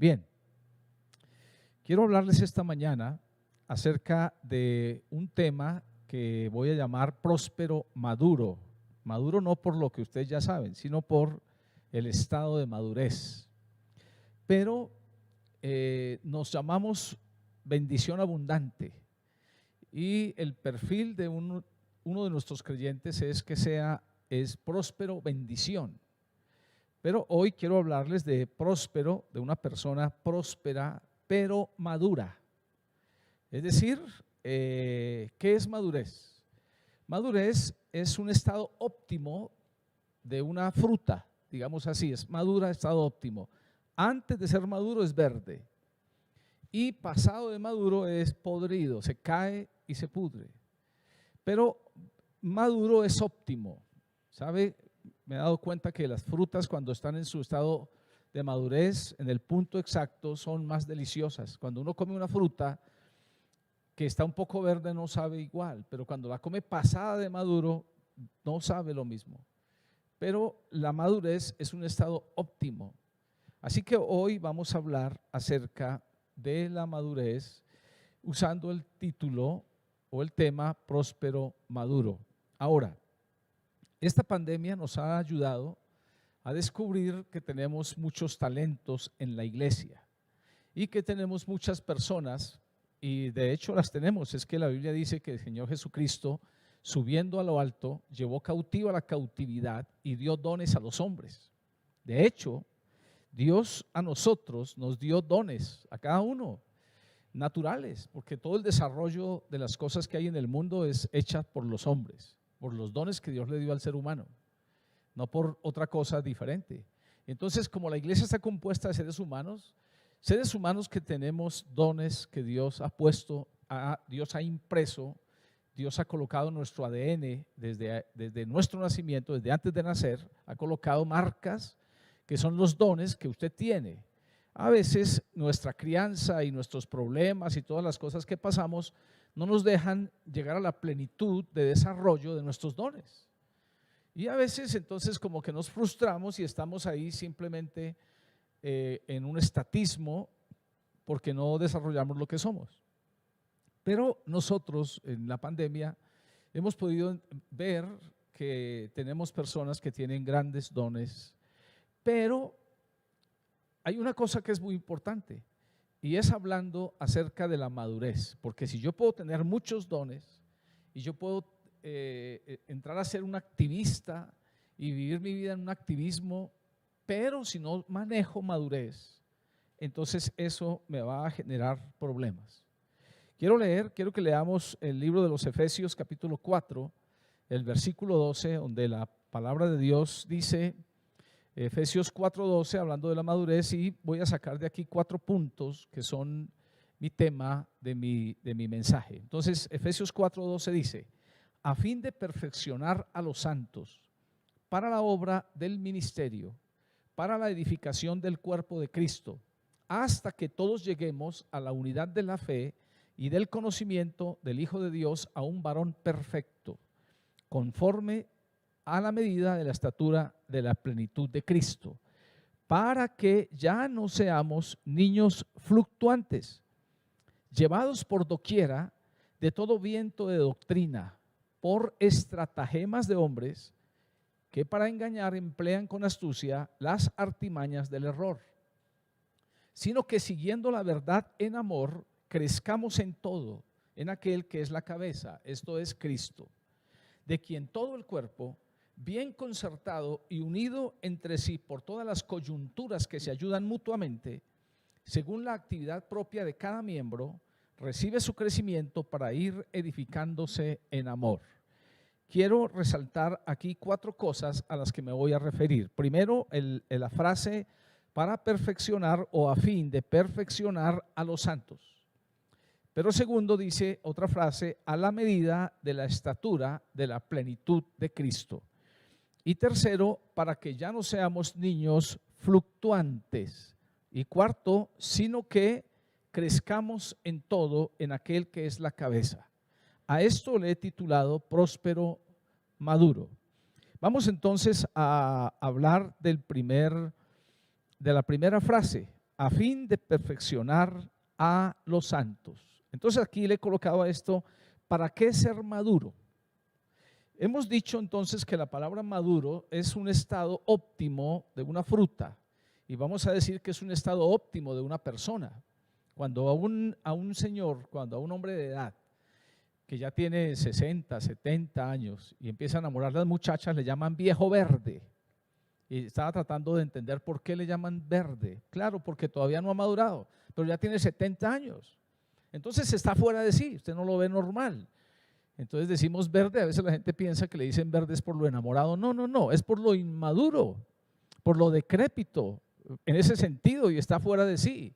Bien, quiero hablarles esta mañana acerca de un tema que voy a llamar próspero maduro. Maduro no por lo que ustedes ya saben, sino por el estado de madurez. Pero nos llamamos bendición abundante y el perfil de uno de nuestros creyentes es que es próspero bendición. Pero hoy quiero hablarles de próspero, de una persona próspera pero madura. Es decir, ¿qué es madurez? Madurez es un estado óptimo de una fruta, digamos así, es madura, estado óptimo. Antes de ser maduro es verde y pasado de maduro es podrido, se cae y se pudre. Pero maduro es óptimo, ¿sabe? Me he dado cuenta que las frutas cuando están en su estado de madurez, en el punto exacto, son más deliciosas. Cuando uno come una fruta que está un poco verde no sabe igual, pero cuando la come pasada de maduro no sabe lo mismo. Pero la madurez es un estado óptimo. Así que hoy vamos a hablar acerca de la madurez usando el título o el tema próspero maduro. Ahora, esta pandemia nos ha ayudado a descubrir que tenemos muchos talentos en la iglesia y que tenemos muchas personas, y de hecho las tenemos. Es que la Biblia dice que el Señor Jesucristo, subiendo a lo alto, llevó cautiva la cautividad y dio dones a los hombres. De hecho, Dios a nosotros nos dio dones, a cada uno, naturales, porque todo el desarrollo de las cosas que hay en el mundo es hecha por los hombres, por los dones que Dios le dio al ser humano, no por otra cosa diferente. Entonces, como la iglesia está compuesta de seres humanos que tenemos dones que Dios ha puesto, Dios ha impreso, Dios ha colocado en nuestro ADN desde nuestro nacimiento, desde antes de nacer, ha colocado marcas que son los dones que usted tiene. A veces nuestra crianza y nuestros problemas y todas las cosas que pasamos no nos dejan llegar a la plenitud de desarrollo de nuestros dones. Y a veces entonces como que nos frustramos y estamos ahí simplemente en un estatismo porque no desarrollamos lo que somos. Pero nosotros en la pandemia hemos podido ver que tenemos personas que tienen grandes dones, pero hay una cosa que es muy importante y es hablando acerca de la madurez, porque si yo puedo tener muchos dones y yo puedo entrar a ser un activista y vivir mi vida en un activismo, pero si no manejo madurez, entonces eso me va a generar problemas. Quiero que leamos el libro de los Efesios capítulo 4, el versículo 12, donde la palabra de Dios dice, Efesios 4:12, hablando de la madurez, y voy a sacar de aquí 4 puntos que son mi tema de mi mensaje. Entonces, Efesios 4:12 dice, a fin de perfeccionar a los santos para la obra del ministerio, para la edificación del cuerpo de Cristo, hasta que todos lleguemos a la unidad de la fe y del conocimiento del Hijo de Dios, a un varón perfecto, conforme a la medida de la estatura de la plenitud de Cristo, para que ya no seamos niños fluctuantes, llevados por doquiera de todo viento de doctrina, por estratagemas de hombres que para engañar emplean con astucia las artimañas del error, sino que siguiendo la verdad en amor, crezcamos en todo, en aquel que es la cabeza, esto es Cristo, de quien todo el cuerpo, bien concertado y unido entre sí por todas las coyunturas que se ayudan mutuamente, según la actividad propia de cada miembro, recibe su crecimiento para ir edificándose en amor. Quiero resaltar aquí 4 cosas a las que me voy a referir. Primero, la frase para perfeccionar o a fin de perfeccionar a los santos. Pero segundo, dice otra frase, a la medida de la estatura de la plenitud de Cristo. Y tercero, para que ya no seamos niños fluctuantes. Y cuarto, sino que crezcamos en todo en aquel que es la cabeza. A esto le he titulado próspero maduro. Vamos entonces a hablar de la primera frase, a fin de perfeccionar a los santos. Entonces aquí le he colocado a esto, ¿para qué ser maduro? Hemos dicho entonces que la palabra maduro es un estado óptimo de una fruta y vamos a decir que es un estado óptimo de una persona. Cuando a un señor, cuando a un hombre de edad que ya tiene 60, 70 años y empieza a enamorar a las muchachas, le llaman viejo verde. Y estaba tratando de entender por qué le llaman verde. Claro, porque todavía no ha madurado, pero ya tiene 70 años. Entonces está fuera de sí, usted no lo ve normal. Entonces decimos verde, a veces la gente piensa que le dicen verde es por lo enamorado. No, no, no, es por lo inmaduro, por lo decrépito, en ese sentido, y está fuera de sí,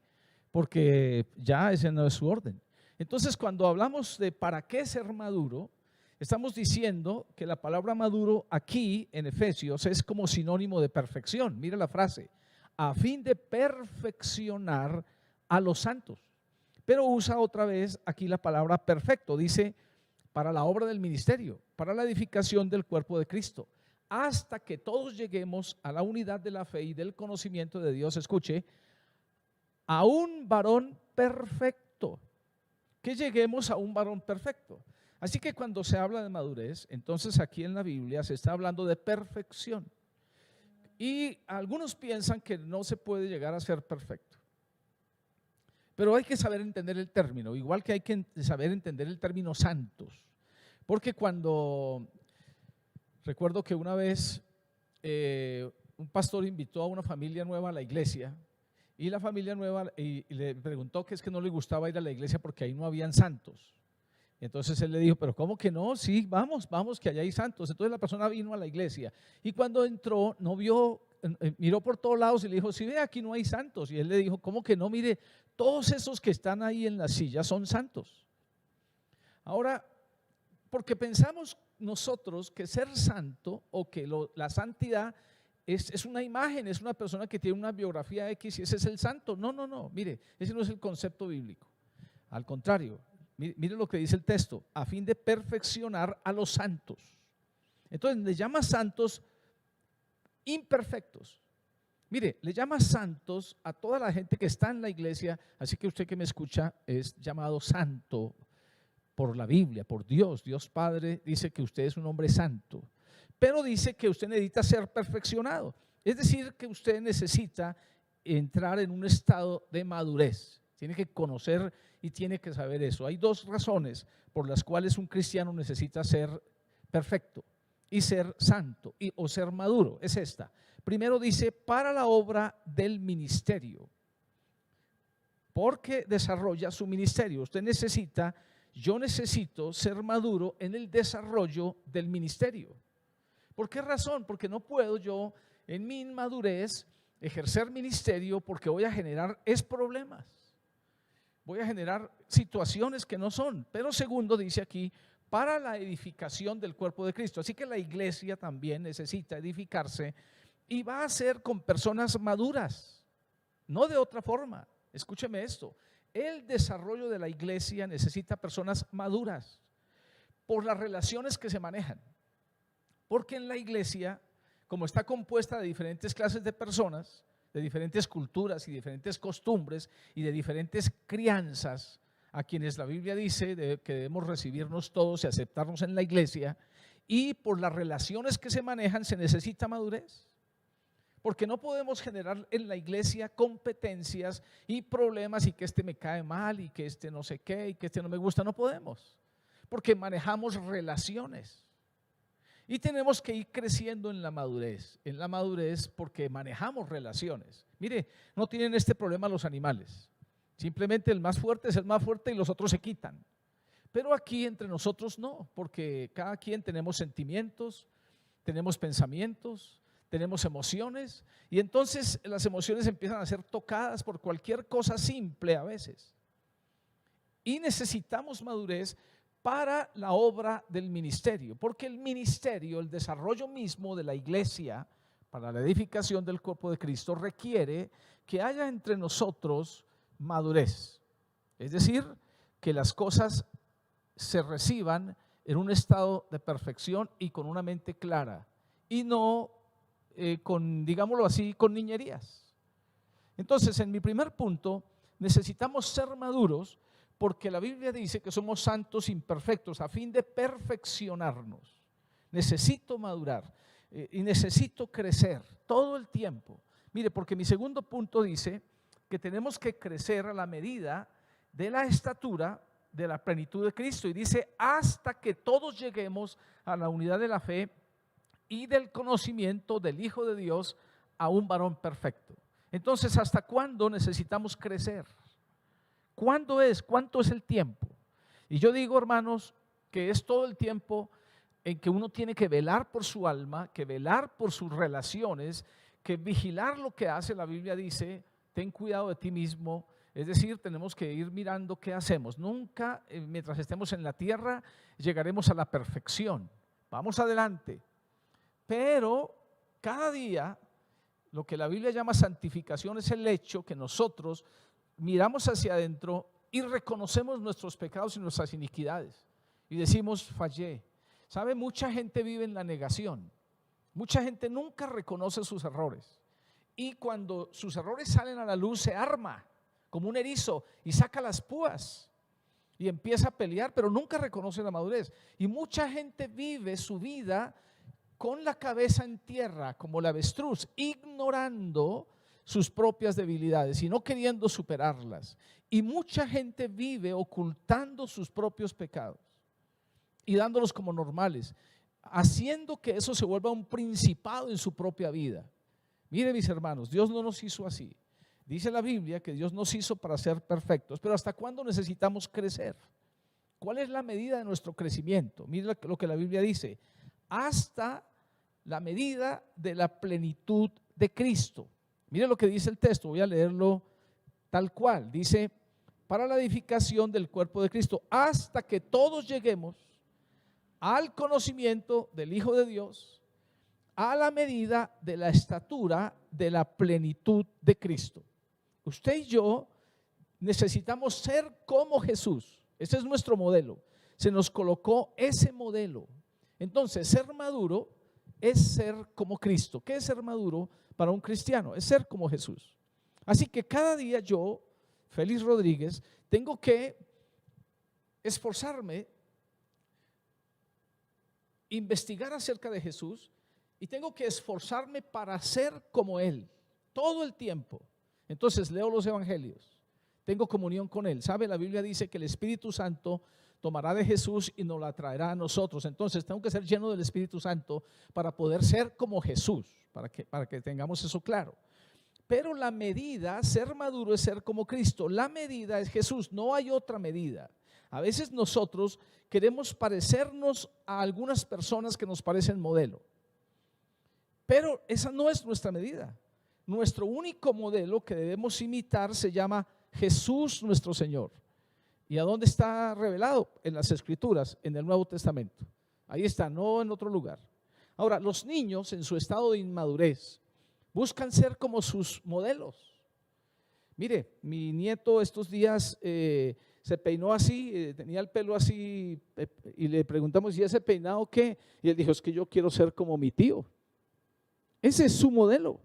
porque ya ese no es su orden. Entonces cuando hablamos de para qué ser maduro, estamos diciendo que la palabra maduro aquí en Efesios es como sinónimo de perfección. Mire la frase, a fin de perfeccionar a los santos. Pero usa otra vez aquí la palabra perfecto, dice para la obra del ministerio, para la edificación del cuerpo de Cristo, hasta que todos lleguemos a la unidad de la fe y del conocimiento de Dios, escuche, a un varón perfecto, que lleguemos a un varón perfecto. Así que cuando se habla de madurez, entonces aquí en la Biblia se está hablando de perfección. Y algunos piensan que no se puede llegar a ser perfecto. Pero hay que saber entender el término, igual que hay que saber entender el término santos. Porque recuerdo que una vez un pastor invitó a una familia nueva a la iglesia y la familia nueva y le preguntó que es que no le gustaba ir a la iglesia porque ahí no habían santos. Entonces él le dijo, pero ¿cómo que no? Sí, vamos, que allá hay santos. Entonces la persona vino a la iglesia y cuando entró no vio, miró por todos lados y le dijo, sí, ve, aquí no hay santos. Y él le dijo, ¿cómo que no? Mire, todos esos que están ahí en la silla son santos. Ahora, porque pensamos nosotros que ser santo o que la santidad es una imagen, es una persona que tiene una biografía X y ese es el santo. No, no, no, mire, ese no es el concepto bíblico. Al contrario, mire lo que dice el texto, a fin de perfeccionar a los santos. Entonces le llama santos imperfectos. Mire, le llama santos a toda la gente que está en la iglesia, así que usted que me escucha es llamado santo por la Biblia, por Dios. Dios Padre dice que usted es un hombre santo, pero dice que usted necesita ser perfeccionado. Es decir, que usted necesita entrar en un estado de madurez. Tiene que conocer y tiene que saber eso. Hay dos razones por las cuales un cristiano necesita ser perfecto y ser santo o ser maduro. Es esta. Primero dice, para la obra del ministerio, porque desarrolla su ministerio. Usted necesita, yo necesito ser maduro en el desarrollo del ministerio. ¿Por qué razón? Porque no puedo yo en mi inmadurez ejercer ministerio porque voy a generar problemas. Voy a generar situaciones que no son. Pero segundo dice aquí, para la edificación del cuerpo de Cristo. Así que la iglesia también necesita edificarse y va a ser con personas maduras, no de otra forma. Escúcheme esto, el desarrollo de la iglesia necesita personas maduras por las relaciones que se manejan. Porque en la iglesia, como está compuesta de diferentes clases de personas, de diferentes culturas y diferentes costumbres y de diferentes crianzas, a quienes la Biblia dice que debemos recibirnos todos y aceptarnos en la iglesia, y por las relaciones que se manejan se necesita madurez. Porque no podemos generar en la iglesia competencias y problemas y que este me cae mal y que este no sé qué y que este no me gusta. No podemos, porque manejamos relaciones. Y tenemos que ir creciendo en la madurez porque manejamos relaciones. Mire, no tienen este problema los animales. Simplemente el más fuerte es el más fuerte y los otros se quitan. Pero aquí entre nosotros no, porque cada quien tenemos sentimientos, tenemos pensamientos, tenemos emociones y entonces las emociones empiezan a ser tocadas por cualquier cosa simple a veces. Y necesitamos madurez para la obra del ministerio, porque el ministerio, el desarrollo mismo de la iglesia para la edificación del cuerpo de Cristo requiere que haya entre nosotros madurez, es decir, que las cosas se reciban en un estado de perfección y con una mente clara y no con, digámoslo así, con niñerías. Entonces, en mi primer punto, necesitamos ser maduros porque la Biblia dice que somos santos imperfectos a fin de perfeccionarnos. Necesito madurar y necesito crecer todo el tiempo. Mire, porque mi segundo punto dice que tenemos que crecer a la medida de la estatura de la plenitud de Cristo, y dice hasta que todos lleguemos a la unidad de la fe y del conocimiento del Hijo de Dios, a un varón perfecto. Entonces, ¿hasta cuándo necesitamos crecer? ¿Cuándo es? ¿Cuánto es el tiempo? Y yo digo, hermanos, que es todo el tiempo en que uno tiene que velar por su alma, que velar por sus relaciones, que vigilar lo que hace. La Biblia dice, ten cuidado de ti mismo. Es decir, tenemos que ir mirando qué hacemos. Nunca, mientras estemos en la tierra, llegaremos a la perfección. Vamos adelante. Pero cada día, lo que la Biblia llama santificación es el hecho que nosotros miramos hacia adentro y reconocemos nuestros pecados y nuestras iniquidades. Y decimos, fallé. ¿Sabe? Mucha gente vive en la negación. Mucha gente nunca reconoce sus errores. Y cuando sus errores salen a la luz, se arma como un erizo y saca las púas y empieza a pelear, pero nunca reconoce la madurez. Y mucha gente vive su vida con la cabeza en tierra, como la avestruz, ignorando sus propias debilidades y no queriendo superarlas. Y mucha gente vive ocultando sus propios pecados y dándolos como normales, haciendo que eso se vuelva un principado en su propia vida. Mire, mis hermanos, Dios no nos hizo así. Dice la Biblia que Dios nos hizo para ser perfectos, pero ¿hasta cuándo necesitamos crecer? ¿Cuál es la medida de nuestro crecimiento? Mire lo que la Biblia dice, hasta la medida de la plenitud de Cristo. Mire lo que dice el texto, voy a leerlo tal cual. Dice, para la edificación del cuerpo de Cristo, hasta que todos lleguemos al conocimiento del Hijo de Dios, a la medida de la estatura de la plenitud de Cristo. Usted y yo necesitamos ser como Jesús. Ese es nuestro modelo. Se nos colocó ese modelo. Entonces, ser maduro es ser como Cristo. ¿Qué es ser maduro para un cristiano? Es ser como Jesús. Así que cada día yo, Félix Rodríguez, tengo que esforzarme, investigar acerca de Jesús, y tengo que esforzarme para ser como Él todo el tiempo. Entonces leo los evangelios, tengo comunión con Él. ¿Sabe? La Biblia dice que el Espíritu Santo tomará de Jesús y nos la traerá a nosotros. Entonces tengo que ser lleno del Espíritu Santo para poder ser como Jesús, para que tengamos eso claro. Pero la medida, ser maduro es ser como Cristo. La medida es Jesús, no hay otra medida. A veces nosotros queremos parecernos a algunas personas que nos parecen modelo, pero esa no es nuestra medida. Nuestro único modelo que debemos imitar se llama Jesús nuestro Señor. ¿Y a dónde está revelado? En las Escrituras, en el Nuevo Testamento. Ahí está, no en otro lugar. Ahora, los niños en su estado de inmadurez buscan ser como sus modelos. Mire, mi nieto estos días se peinó así, tenía el pelo así, y le preguntamos, ¿y ese peinado qué? Y él dijo, es que yo quiero ser como mi tío. Ese es su modelo.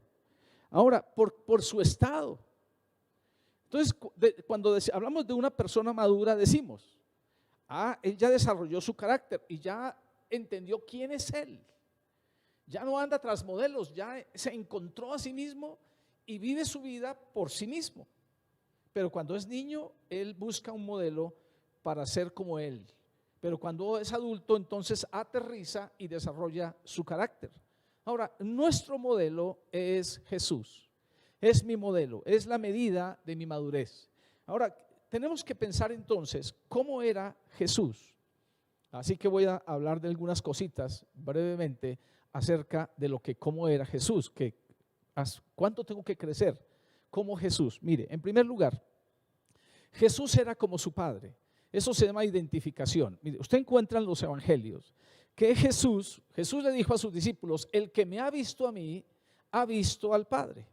Ahora, por su estado. Entonces, cuando hablamos de una persona madura, decimos, él ya desarrolló su carácter y ya entendió quién es él. Ya no anda tras modelos, ya se encontró a sí mismo y vive su vida por sí mismo. Pero cuando es niño, él busca un modelo para ser como él. Pero cuando es adulto, entonces aterriza y desarrolla su carácter. Ahora, nuestro modelo es Jesús. Es mi modelo, es la medida de mi madurez. Ahora, tenemos que pensar entonces cómo era Jesús. Así que voy a hablar de algunas cositas brevemente acerca de cómo era Jesús, cuánto tengo que crecer como Jesús. Mire, en primer lugar, Jesús era como su Padre. Eso se llama identificación. Mire, usted encuentra en los evangelios que Jesús le dijo a sus discípulos, el que me ha visto a mí, ha visto al Padre.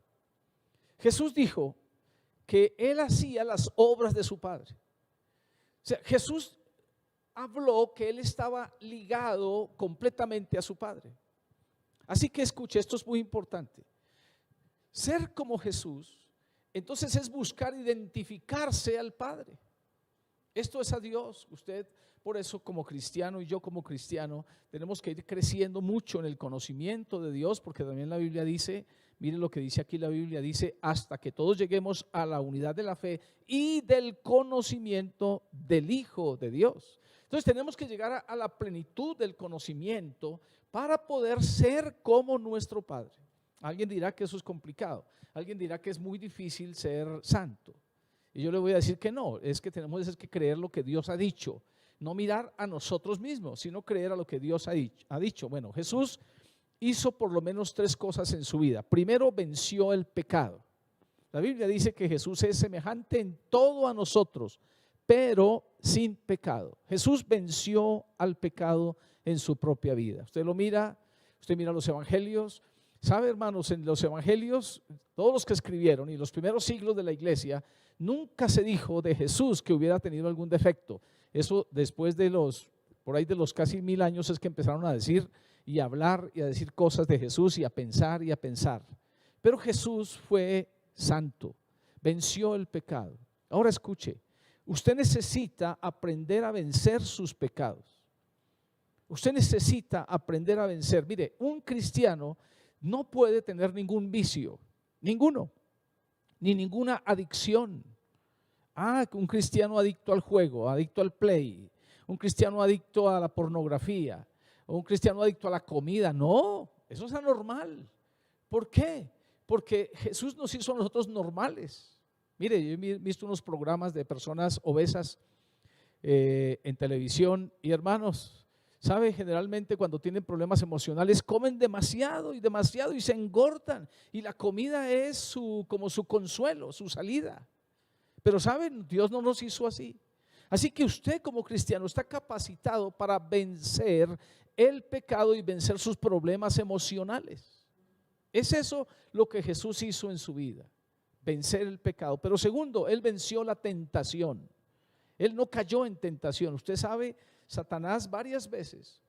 Jesús dijo que Él hacía las obras de su Padre. O sea, Jesús habló que Él estaba ligado completamente a su Padre. Así que escuche, esto es muy importante. Ser como Jesús Entonces es buscar identificarse al Padre. Esto es a Dios. Usted, por eso como cristiano y yo como cristiano, tenemos que ir creciendo mucho en el conocimiento de Dios, porque también la Biblia dice, miren lo que dice aquí la Biblia, dice, hasta que todos lleguemos a la unidad de la fe y del conocimiento del Hijo de Dios. Entonces tenemos que llegar a la plenitud del conocimiento para poder ser como nuestro Padre. Alguien dirá que eso es complicado, alguien dirá que es muy difícil ser santo. Y yo le voy a decir que no, es que tenemos que creer lo que Dios ha dicho, no mirar a nosotros mismos, sino creer a lo que Dios ha dicho. Bueno, Jesús hizo por lo menos 3 cosas en su vida. Primero, venció el pecado. La Biblia dice que Jesús es semejante en todo a nosotros, pero sin pecado. Jesús venció al pecado en su propia vida. Usted mira los evangelios. ¿Sabe, hermanos? En los evangelios, todos los que escribieron y los primeros siglos de la iglesia, nunca se dijo de Jesús que hubiera tenido algún defecto. Eso después de por ahí de los casi 1000 años es que empezaron a decir y a hablar y a decir cosas de Jesús y a pensar y a pensar. Pero Jesús fue santo, venció el pecado. Ahora escuche, usted necesita aprender a vencer sus pecados. Usted necesita aprender a vencer. Mire, un cristiano no puede tener ningún vicio, ninguno, ni ninguna adicción. Un cristiano adicto al juego, adicto al play, un cristiano adicto a la pornografía, o un cristiano adicto a la comida. No, eso es anormal. ¿Por qué? Porque Jesús nos hizo a nosotros normales. Mire, yo he visto unos programas de personas obesas en televisión y, hermanos, ¿sabe? Generalmente cuando tienen problemas emocionales comen demasiado y se engordan, y la comida es como su consuelo, su salida. Pero ¿saben? Dios no nos hizo así. Así que usted como cristiano está capacitado para vencer el pecado y vencer sus problemas emocionales. Es eso lo que Jesús hizo en su vida, vencer el pecado. Pero segundo, Él venció la tentación. Él no cayó en tentación. Usted sabe, Satanás varias veces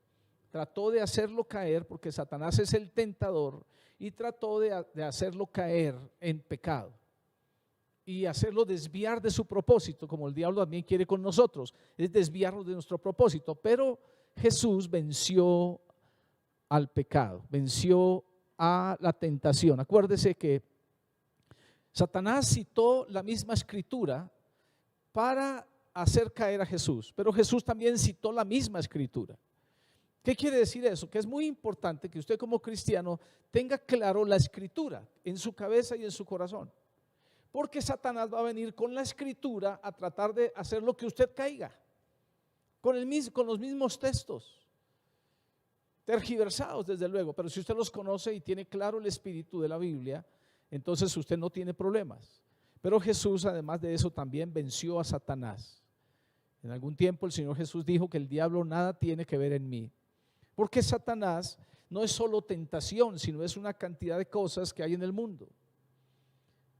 trató de hacerlo caer, porque Satanás es el tentador, y trató de hacerlo caer en pecado y hacerlo desviar de su propósito, como el diablo también quiere con nosotros, es desviarnos de nuestro propósito. Pero Jesús venció al pecado, venció a la tentación. Acuérdese que Satanás citó la misma escritura para hacer caer a Jesús, pero Jesús también citó la misma escritura. ¿Qué quiere decir eso? Que es muy importante que usted como cristiano tenga claro la escritura en su cabeza y en su corazón, porque Satanás va a venir con la escritura a tratar de hacer lo que usted caiga, con los mismos textos, tergiversados desde luego, pero si usted los conoce y tiene claro el espíritu de la Biblia, entonces usted no tiene problemas. Pero Jesús, además de eso, también venció a Satanás. En algún tiempo el Señor Jesús dijo que el diablo nada tiene que ver en mí, porque Satanás no es solo tentación, sino es una cantidad de cosas que hay en el mundo.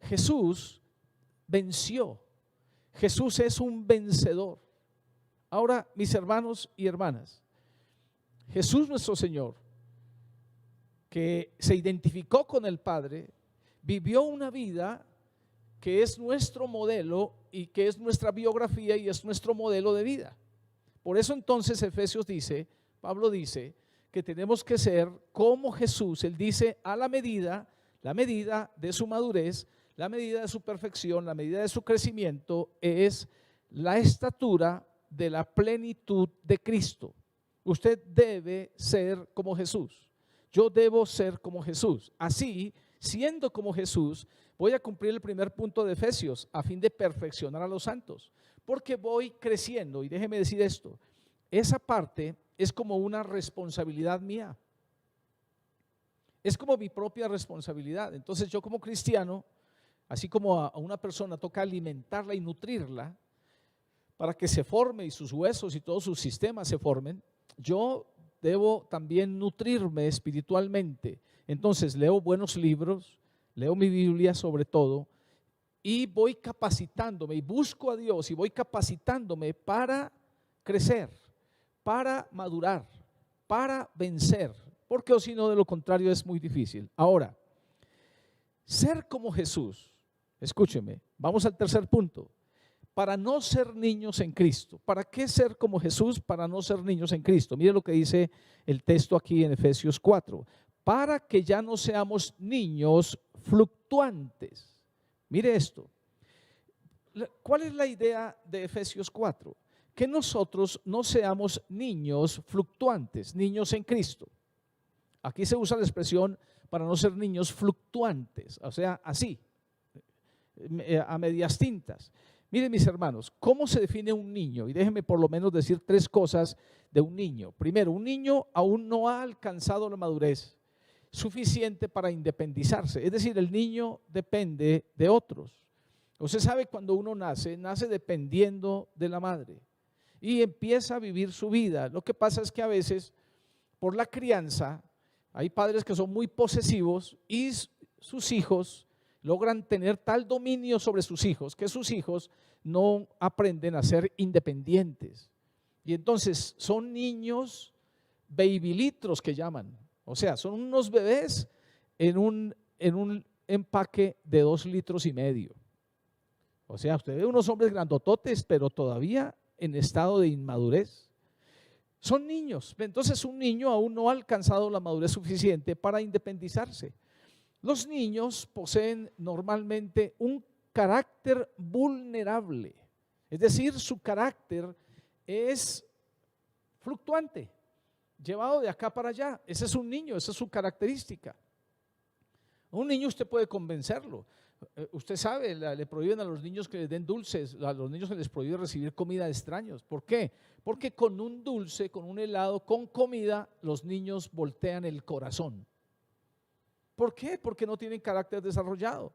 Jesús venció. Jesús es un vencedor. Ahora, mis hermanos y hermanas, Jesús nuestro Señor, que se identificó con el Padre, vivió una vida que es nuestro modelo y que es nuestra biografía y es nuestro modelo de vida. Por eso entonces Efesios dice, Pablo dice que tenemos que ser como Jesús. Él dice la medida de su madurez, la medida de su perfección, la medida de su crecimiento es la estatura de la plenitud de Cristo. Usted debe ser como Jesús. Yo debo ser como Jesús. Así, siendo como Jesús, voy a cumplir el primer punto de Efesios a fin de perfeccionar a los santos, porque voy creciendo. Y déjeme decir esto, esa parte es como una responsabilidad mía, es como mi propia responsabilidad. Entonces yo como cristiano, así como a una persona toca alimentarla y nutrirla para que se forme y sus huesos y todos sus sistemas se formen, yo debo también nutrirme espiritualmente. Entonces leo buenos libros, leo mi Biblia sobre todo, y voy capacitándome y busco a Dios y voy capacitándome para crecer, para madurar, para vencer, porque o si no, de lo contrario es muy difícil. Ahora, ser como Jesús Escúcheme, vamos al tercer punto. Para no ser niños en Cristo. ¿Para qué ser como Jesús? Para no ser niños en Cristo. Mire lo que dice el texto aquí en Efesios 4. Para que ya no seamos niños fluctuantes. Mire esto. ¿Cuál es la idea de Efesios 4? Que nosotros no seamos niños fluctuantes, niños en Cristo. Aquí se usa la expresión para no ser niños fluctuantes, o sea, así, a medias tintas. Miren, mis hermanos, ¿cómo se define un niño? Y déjenme por lo menos decir 3 cosas de un niño. Primero, un niño aún no ha alcanzado la madurez suficiente para independizarse. Es decir, el niño depende de otros. Usted sabe, cuando uno nace dependiendo de la madre y empieza a vivir su vida. Lo que pasa es que a veces, por la crianza, hay padres que son muy posesivos y sus hijos logran tener tal dominio sobre sus hijos que sus hijos no aprenden a ser independientes. Y entonces son niños babylittros que llaman. O sea, son unos bebés en un empaque de 2,5 litros. O sea, usted ve unos hombres grandototes, pero todavía en estado de inmadurez. Son niños. Entonces un niño aún no ha alcanzado la madurez suficiente para independizarse. Los niños poseen normalmente un carácter vulnerable. Es decir, su carácter es fluctuante, llevado de acá para allá. Ese es un niño, esa es su característica. Un niño usted puede convencerlo. Usted sabe, le prohíben a los niños que les den dulces, a los niños se les prohíbe recibir comida de extraños. ¿Por qué? Porque con un dulce, con un helado, con comida, los niños voltean el corazón. ¿Por qué? Porque no tienen carácter desarrollado,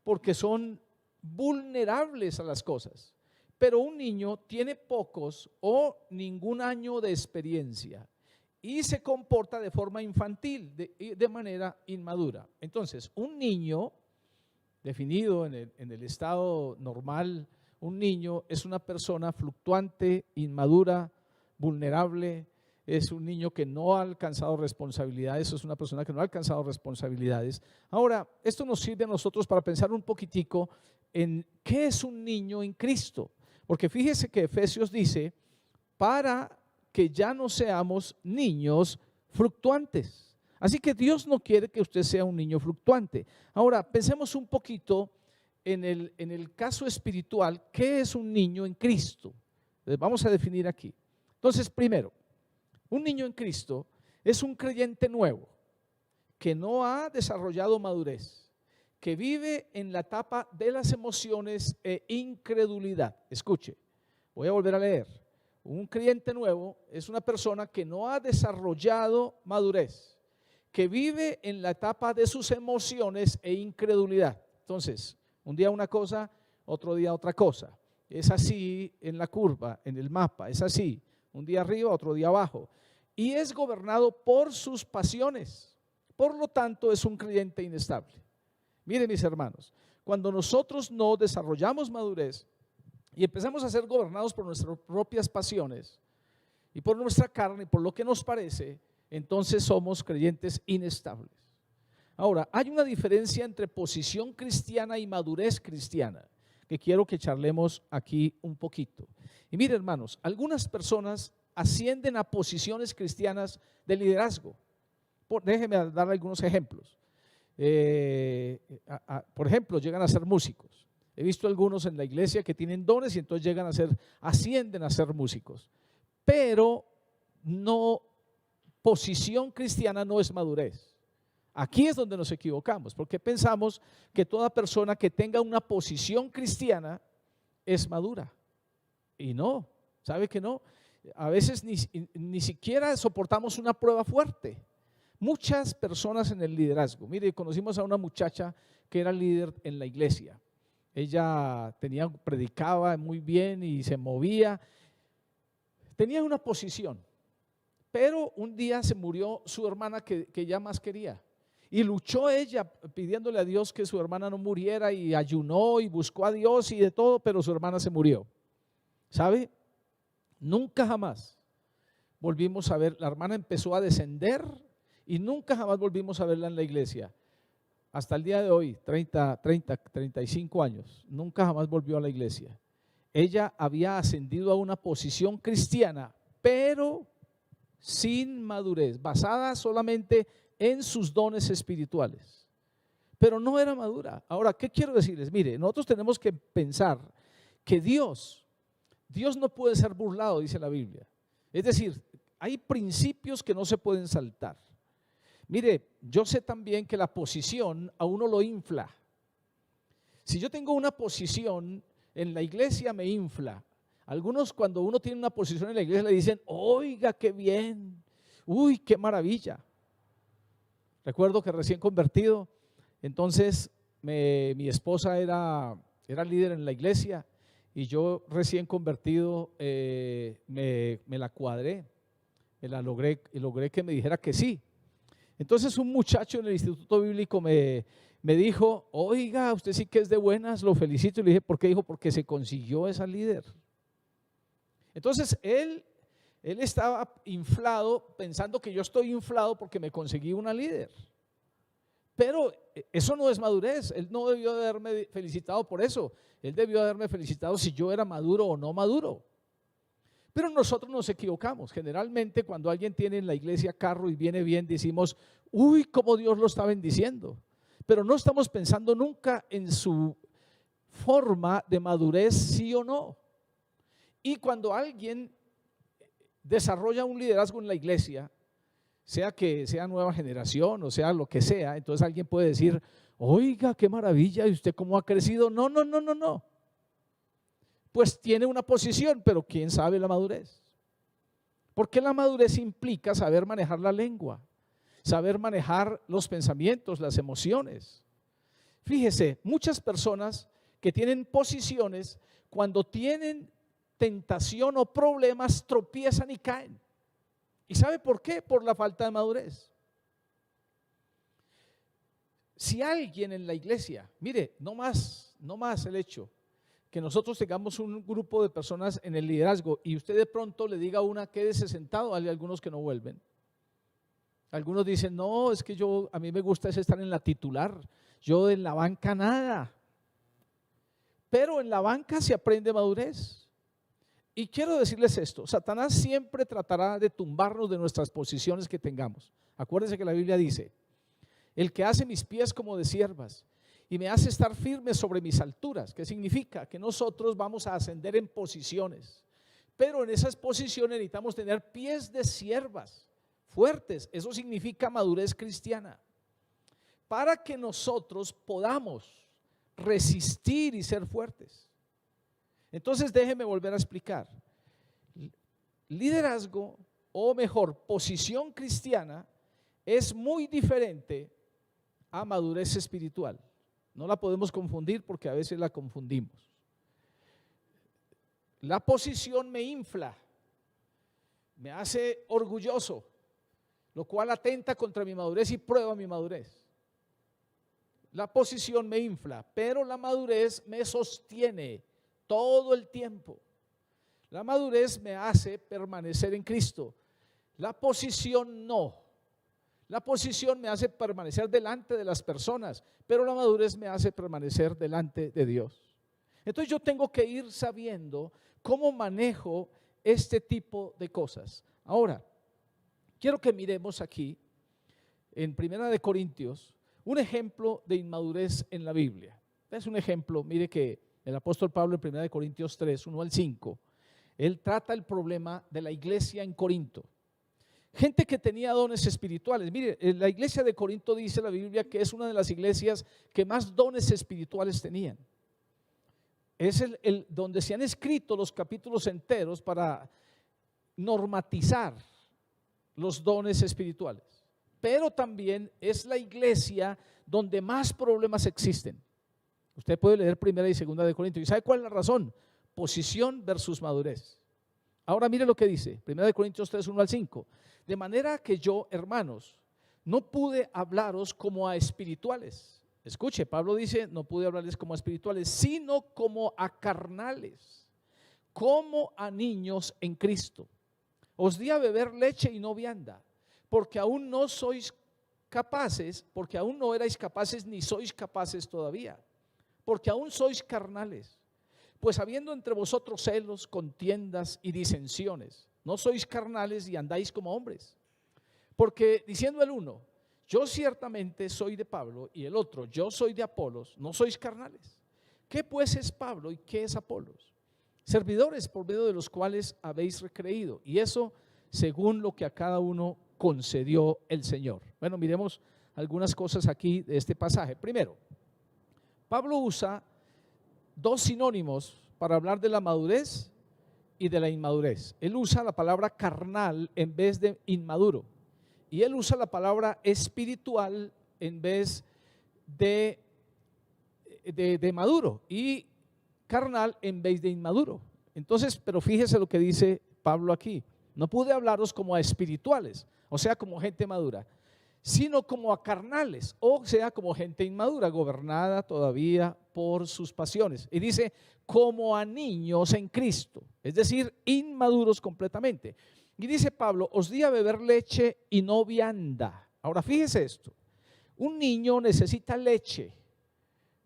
porque son vulnerables a las cosas. Pero un niño tiene pocos o ningún año de experiencia y se comporta de forma infantil, de manera inmadura. Entonces, un niño definido en el estado normal, un niño es una persona fluctuante, inmadura, vulnerable, es un niño que no ha alcanzado responsabilidades, es una persona que no ha alcanzado responsabilidades. Ahora, esto nos sirve a nosotros para pensar un poquitico en qué es un niño en Cristo, porque fíjese que Efesios dice, para que ya no seamos niños fluctuantes. Así que Dios no quiere que usted sea un niño fluctuante. Ahora, pensemos un poquito en el caso espiritual, ¿qué es un niño en Cristo? Vamos a definir aquí. Entonces, primero, un niño en Cristo es un creyente nuevo, que no ha desarrollado madurez, que vive en la etapa de las emociones e incredulidad. Escuche, voy a volver a leer. Un creyente nuevo es una persona que no ha desarrollado madurez, que vive en la etapa de sus emociones e incredulidad. Entonces, un día una cosa, otro día otra cosa. Es así en la curva, en el mapa, es así. Un día arriba, otro día abajo. Y es gobernado por sus pasiones. Por lo tanto, es un creyente inestable. Miren, mis hermanos, cuando nosotros no desarrollamos madurez y empezamos a ser gobernados por nuestras propias pasiones y por nuestra carne y por lo que nos parece, entonces somos creyentes inestables. Ahora, hay una diferencia entre posición cristiana y madurez cristiana que quiero que charlemos aquí un poquito. Y miren, hermanos, algunas personas ascienden a posiciones cristianas de liderazgo. Déjenme dar algunos ejemplos. Por ejemplo, llegan a ser músicos. He visto algunos en la iglesia que tienen dones y entonces ascienden a ser músicos. Pero posición cristiana no es madurez. Aquí es donde nos equivocamos, porque pensamos que toda persona que tenga una posición cristiana es madura. Y no, ¿sabe que no? A veces ni siquiera soportamos una prueba fuerte. Muchas personas en el liderazgo. Mire, conocimos a una muchacha que era líder en la iglesia. Ella predicaba muy bien y se movía. Tenía una posición, pero un día se murió su hermana que ella más quería. Y luchó ella pidiéndole a Dios que su hermana no muriera y ayunó y buscó a Dios y de todo, pero su hermana se murió. ¿Sabe? Nunca jamás volvimos a ver, la hermana empezó a descender y nunca jamás volvimos a verla en la iglesia. hasta el día de hoy, 35 años, nunca jamás volvió a la iglesia. Ella había ascendido a una posición cristiana, pero sin madurez, basada solamente en sus dones espirituales. Pero no era madura. Ahora, ¿qué quiero decirles? Mire, nosotros tenemos que pensar que Dios no puede ser burlado, dice la Biblia. Es decir, hay principios que no se pueden saltar. Mire, yo sé también que la posición a uno lo infla. Si yo tengo una posición en la iglesia, me infla. Algunos, cuando uno tiene una posición en la iglesia, le dicen: oiga, qué bien, uy, qué maravilla. Recuerdo que recién convertido, entonces mi esposa era líder en la iglesia, y yo recién convertido me la cuadré, logré que me dijera que sí. Entonces un muchacho en el instituto bíblico me dijo: oiga, usted sí que es de buenas, lo felicito. Y le dije: ¿por qué? Dijo: porque se consiguió esa líder. Entonces él estaba inflado, pensando que yo estoy inflado porque me conseguí una líder. Pero eso no es madurez. Él no debió de haberme felicitado por eso. Él debió de haberme felicitado si yo era maduro o no maduro. Pero nosotros nos equivocamos. Generalmente cuando alguien tiene en la iglesia carro y viene bien, decimos: uy, cómo Dios lo está bendiciendo. Pero no estamos pensando nunca en su forma de madurez, sí o no. Y cuando alguien desarrolla un liderazgo en la iglesia, sea que sea nueva generación o sea lo que sea, entonces alguien puede decir: oiga, qué maravilla, ¿y usted cómo ha crecido? No. Pues tiene una posición, pero ¿quién sabe la madurez? Porque la madurez implica saber manejar la lengua, saber manejar los pensamientos, las emociones. Fíjese, muchas personas que tienen posiciones, cuando tienen tentación o problemas, tropiezan y caen. ¿Y sabe por qué? Por la falta de madurez. Si alguien en la iglesia, mire, no más el hecho que nosotros tengamos un grupo de personas en el liderazgo y usted de pronto le diga a una: quédese sentado. Hay algunos que no vuelven. Algunos dicen: no, es que a mí me gusta es estar en la titular, yo en la banca nada. Pero en la banca se aprende madurez. Y quiero decirles esto: Satanás siempre tratará de tumbarnos de nuestras posiciones que tengamos. Acuérdense que la Biblia dice: el que hace mis pies como de siervas y me hace estar firme sobre mis alturas. ¿Qué significa? Que nosotros vamos a ascender en posiciones, pero en esas posiciones necesitamos tener pies de siervas fuertes. Eso significa madurez cristiana, para que nosotros podamos resistir y ser fuertes. Entonces déjeme volver a explicar. Liderazgo, o mejor, posición cristiana, es muy diferente a madurez espiritual. No la podemos confundir porque a veces la confundimos. La posición me infla, me hace orgulloso, lo cual atenta contra mi madurez y prueba mi madurez. La posición me infla, pero la madurez me sostiene todo el tiempo. La madurez me hace permanecer en Cristo. La posición no. La posición me hace permanecer delante de las personas, pero la madurez me hace permanecer delante de Dios. Entonces yo tengo que ir sabiendo cómo manejo este tipo de cosas. Ahora, quiero que miremos aquí en 1 Corintios un ejemplo de inmadurez en la Biblia. Es un ejemplo, mire que el apóstol Pablo en 1 Corintios 3, 1 al 5, él trata el problema de la iglesia en Corinto. Gente que tenía dones espirituales. Mire, la iglesia de Corinto, dice la Biblia, que es una de las iglesias que más dones espirituales tenían. Es donde se han escrito los capítulos enteros para normatizar los dones espirituales. Pero también es la iglesia donde más problemas existen. Usted puede leer 1 y 2 de Corintios. ¿Y sabe cuál es la razón? Posición versus madurez. Ahora mire lo que dice 1 Corintios 3, 1 al 5. De manera que yo, hermanos, no pude hablaros como a espirituales. Escuche, Pablo dice: no pude hablarles como a espirituales, sino como a carnales, como a niños en Cristo. Os di a beber leche y no vianda, porque aún no sois capaces, porque aún no erais capaces ni sois capaces todavía, porque aún sois carnales. Pues habiendo entre vosotros celos, contiendas y disensiones, no sois carnales y andáis como hombres. Porque diciendo el uno, yo ciertamente soy de Pablo, y el otro, yo soy de Apolos, no sois carnales. ¿Qué pues es Pablo y qué es Apolos? Servidores por medio de los cuales habéis recreído, y eso según lo que a cada uno concedió el Señor. Bueno, miremos algunas cosas aquí de este pasaje. Primero, Pablo usa dos sinónimos para hablar de la madurez y de la inmadurez. Él usa la palabra carnal en vez de inmaduro, y él usa la palabra espiritual en vez de maduro, y carnal en vez de inmaduro. Entonces, pero fíjese lo que dice Pablo aquí: no pude hablaros como a espirituales, o sea, como gente madura, sino como a carnales, o sea, como gente inmadura, gobernada todavía por sus pasiones. Y dice, como a niños en Cristo, es decir, inmaduros completamente. Y dice Pablo, os di a beber leche y no vianda. Ahora fíjese esto: un niño necesita leche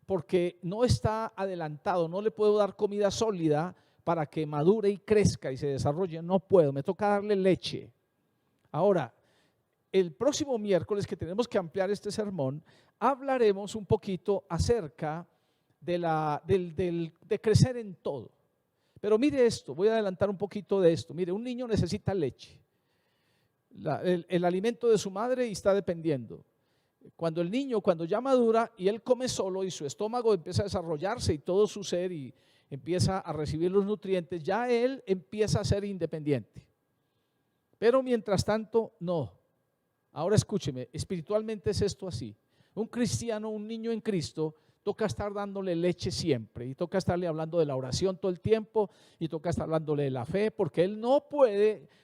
porque no está adelantado, no le puedo dar comida sólida para que madure y crezca y se desarrolle, no puedo, me toca darle leche. Ahora, el próximo miércoles, que tenemos que ampliar este sermón, hablaremos un poquito acerca de crecer en todo. Pero mire esto, voy a adelantar un poquito de esto. Mire, un niño necesita leche, el alimento de su madre, y está dependiendo. Cuando el niño, cuando ya madura y él come solo y su estómago empieza a desarrollarse y todo su ser y empieza a recibir los nutrientes, ya él empieza a ser independiente. Pero mientras tanto, no. Ahora escúcheme, espiritualmente es esto así. Un cristiano, un niño en Cristo, toca estar dándole leche siempre, y toca estarle hablando de la oración todo el tiempo, y toca estar hablándole de la fe, porque él no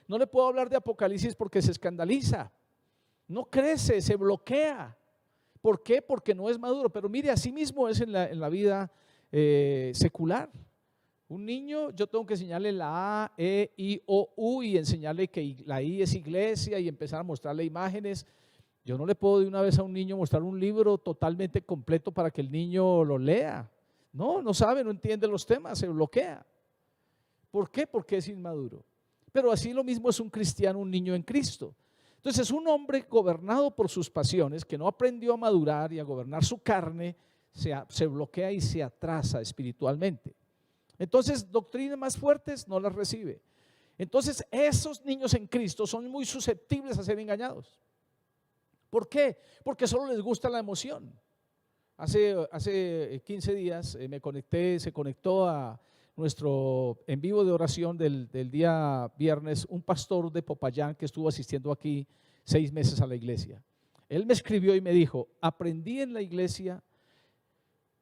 le puedo hablar de Apocalipsis porque se escandaliza, no crece, se bloquea. ¿Por qué? Porque no es maduro. Pero mire, así mismo es en la vida secular. Un niño, yo tengo que enseñarle la A, E, I, O, U, y enseñarle que la I es iglesia, y empezar a mostrarle imágenes. Yo no le puedo de una vez a un niño mostrar un libro totalmente completo para que el niño lo lea. No sabe, no entiende los temas, se bloquea. ¿Por qué? Porque es inmaduro. Pero así lo mismo es un cristiano, un niño en Cristo. Entonces, un hombre gobernado por sus pasiones, que no aprendió a madurar y a gobernar su carne, se bloquea y se atrasa espiritualmente. Entonces, doctrinas más fuertes no las recibe. Entonces, esos niños en Cristo son muy susceptibles a ser engañados. ¿Por qué? Porque solo les gusta la emoción. Hace 15 días se conectó a nuestro en vivo de oración del día viernes un pastor de Popayán que estuvo asistiendo aquí 6 meses a la iglesia. Él me escribió y me dijo: aprendí en la iglesia,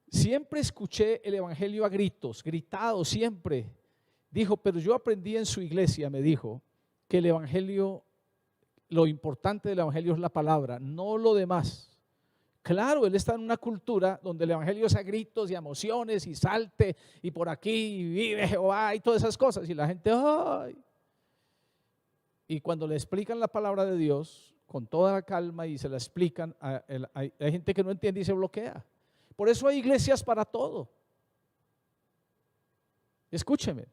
siempre escuché el evangelio a gritos, gritado siempre. Dijo, pero yo aprendí en su iglesia, me dijo, que el evangelio, lo importante del evangelio es la palabra, no lo demás. Claro, él está en una cultura donde el evangelio es a gritos y emociones y salte y por aquí y vive Jehová y todas esas cosas, y la gente ¡ay! Y cuando le explican la palabra de Dios con toda la calma y se la explican, hay gente que no entiende y se bloquea. Por eso hay iglesias para todo. Escúcheme,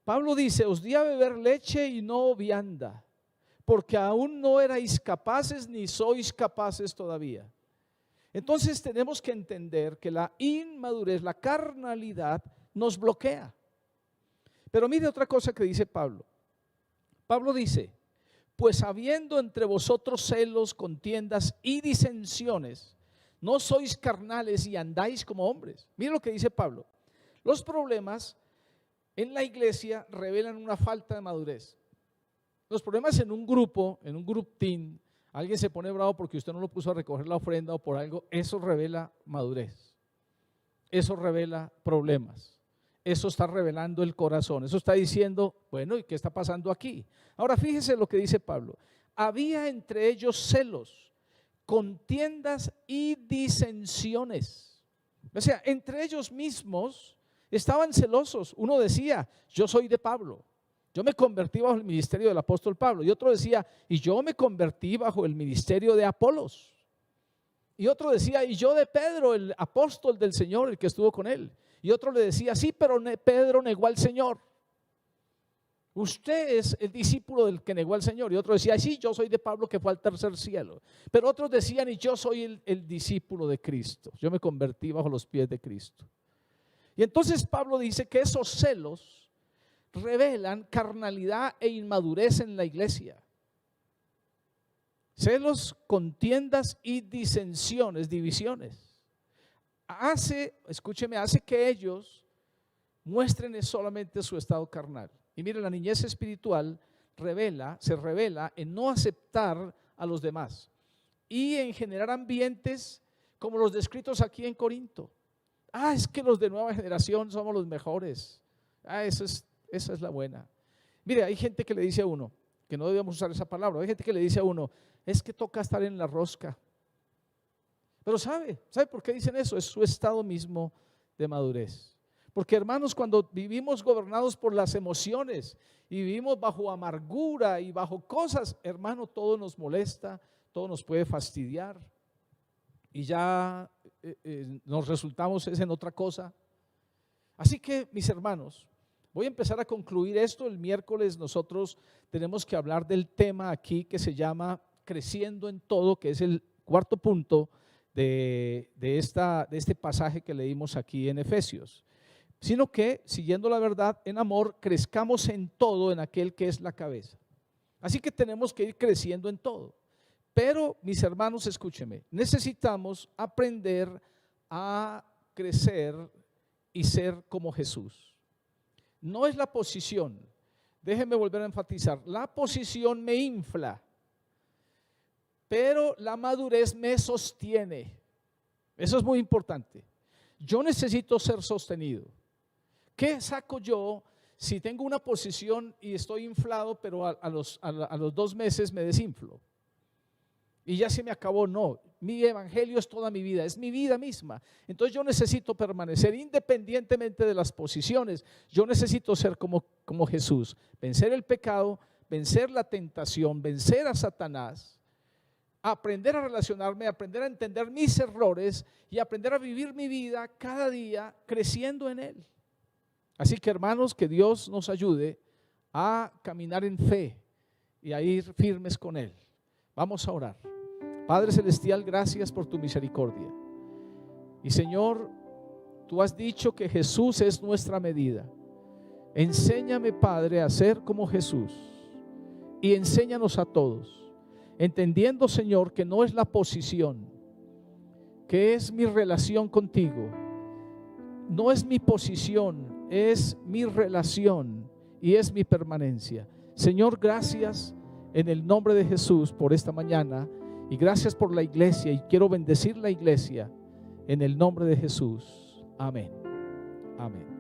Pablo dice: os di a beber leche y no vianda, porque aún no erais capaces ni sois capaces todavía. Entonces tenemos que entender que la inmadurez, la carnalidad nos bloquea. Pero mire otra cosa que dice Pablo. Pablo dice: pues habiendo entre vosotros celos, contiendas y disensiones, no sois carnales y andáis como hombres. Mire lo que dice Pablo. Los problemas en la iglesia revelan una falta de madurez. Los problemas en un grupo, en un group team, alguien se pone bravo porque usted no lo puso a recoger la ofrenda o por algo, eso revela madurez. Eso revela problemas. Eso está revelando el corazón. Eso está diciendo, bueno, ¿y qué está pasando aquí? Ahora fíjese lo que dice Pablo. Había entre ellos celos, contiendas y disensiones. O sea, entre ellos mismos estaban celosos. Uno decía, yo soy de Pablo. Yo me convertí bajo el ministerio del apóstol Pablo. Y otro decía, y yo me convertí bajo el ministerio de Apolos. Y otro decía, y yo de Pedro, el apóstol del Señor, el que estuvo con él. Y otro le decía, sí, pero Pedro negó al Señor. Usted es el discípulo del que negó al Señor. Y otro decía, sí, yo soy de Pablo que fue al tercer cielo. Pero otros decían, y yo soy el discípulo de Cristo. Yo me convertí bajo los pies de Cristo. Y entonces Pablo dice que esos celos revelan carnalidad e inmadurez en la iglesia. Celos, contiendas y disensiones, divisiones. Escúcheme, hace que ellos muestren solamente su estado carnal. Y mire, la niñez espiritual se revela en no aceptar a los demás y en generar ambientes como los descritos aquí en Corinto. Es que los de nueva generación somos los mejores. Esa es la buena. Mire, hay gente que le dice a uno, que no debemos usar esa palabra, hay gente que le dice a uno, es que toca estar en la rosca. Pero ¿sabe por qué dicen eso? Es su estado mismo de madurez. Porque hermanos, cuando vivimos gobernados por las emociones y vivimos bajo amargura y bajo cosas, hermano, todo nos molesta, todo nos puede fastidiar y ya nos resultamos en otra cosa. Así que, mis hermanos, voy a empezar a concluir esto. El miércoles nosotros tenemos que hablar del tema aquí que se llama creciendo en todo, que es el cuarto punto de este pasaje que leímos aquí en Efesios. Sino que, siguiendo la verdad en amor, crezcamos en todo en aquel que es la cabeza. Así que tenemos que ir creciendo en todo. Pero, mis hermanos, escúchenme, necesitamos aprender a crecer y ser como Jesús. No es la posición, déjenme volver a enfatizar, la posición me infla, pero la madurez me sostiene. Eso es muy importante. Yo necesito ser sostenido. ¿Qué saco yo si tengo una posición y estoy inflado, pero a los 2 meses me desinflo? Y ya se me acabó. No, mi evangelio es toda mi vida, es mi vida misma. Entonces yo necesito permanecer independientemente de las posiciones. Yo necesito ser como Jesús, vencer el pecado, vencer la tentación, vencer a Satanás, aprender a relacionarme, aprender a entender mis errores y aprender a vivir mi vida cada día creciendo en Él. Así que, hermanos, que Dios nos ayude a caminar en fe y a ir firmes con Él. Vamos a orar. Padre Celestial, gracias por tu misericordia. Y Señor, tú has dicho que Jesús es nuestra medida. Enséñame, Padre, a ser como Jesús. Y enséñanos a todos, entendiendo, Señor, que no es la posición, que es mi relación contigo. No es mi posición, es mi relación y es mi permanencia. Señor, gracias en el nombre de Jesús por esta mañana y gracias por la iglesia, y quiero bendecir la iglesia en el nombre de Jesús. Amén. Amén.